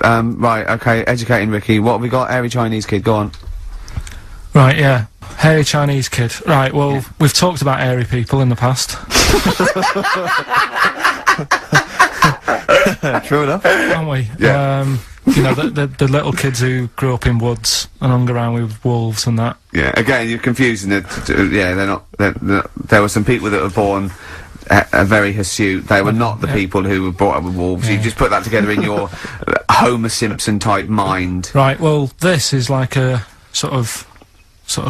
Right, okay, educating Ricky. What have we got? Hairy Chinese kid, go on. Right, yeah. Hairy Chinese kid. Right, well, we've talked about hairy people in the past. True enough. Haven't we? Yeah. You know, the little kids who grew up in woods and hung around with wolves and that. Yeah, again, you're confusing it. Yeah, they're not. There were some people that were born very hirsute. They were not the people who were brought up with wolves. You just put that together in your Homer Simpson type mind. Right, well, this is like a sort of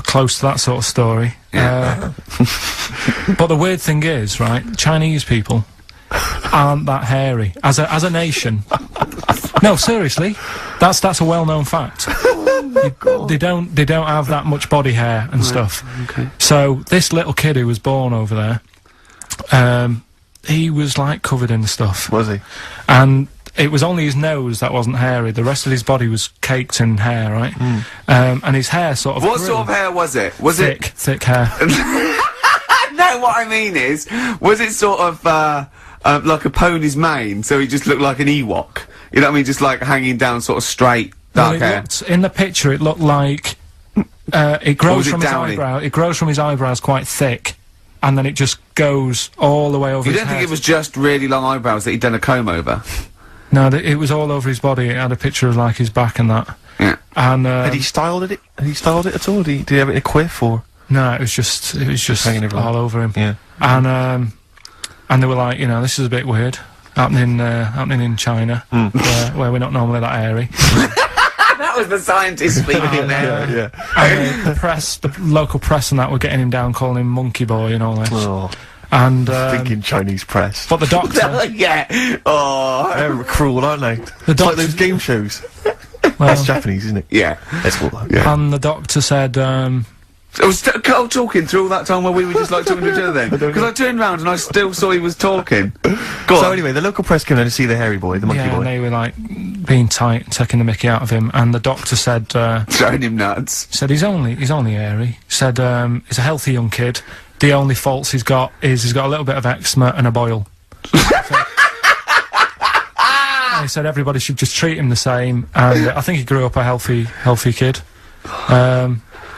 close to that sort of story. Yeah. But the weird thing is, right, Chinese people aren't that hairy as a nation. No, seriously, that's a well-known fact. They don't have that much body hair and stuff. Okay. So this little kid who was born over there, he was like covered in stuff. Was he? And it was only his nose that wasn't hairy. The rest of his body was caked in hair, right? And his hair sort of What grew. sort of hair was it? Was thick hair. No, what I mean is, was it sort of like a pony's mane? So he just looked like an Ewok. You know what I mean? Just like hanging down, sort of straight, dark hair. In the picture, it looked like it grows from his eyebrow. It grows from his eyebrows quite thick, and then it just goes all the way over his head. You don't think it was just really long eyebrows that he'd done a comb over? No, it was all over his body. It had a picture of like his back and that. Yeah. And had he styled it? Had he styled it at all? Did he have it in a quiff or? No, it was just hanging all over him. Yeah. And they were like, you know, this is a bit weird, happening in China, where we're not normally that hairy. That was the scientist speaking there. Yeah. And the local press and that were getting him down, calling him Monkey Boy and all this. Oh. And thinking Chinese press. But the doctor, Yeah. Oh. They're cruel, aren't they? It's like those game shows. That's Japanese, isn't it? Yeah. That's cool though. Yeah. and the doctor said, I was Carl talking through all that time while we were just like talking to each other then. Because I turned round and I still saw he was talking. Go So on. anyway, the local press came in to see the hairy boy, the monkey yeah, boy. and they were like being tight, taking the mickey out of him, and the doctor said, Throwing him nuts. he's only hairy. Said, he's a healthy young kid. The only faults he's got is he's got a little bit of eczema and a boil. And he said everybody should just treat him the same, and I think he grew up a healthy kid.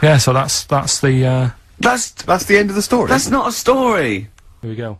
Yeah, so that's the That's the end of the story. That's not a story. here we go.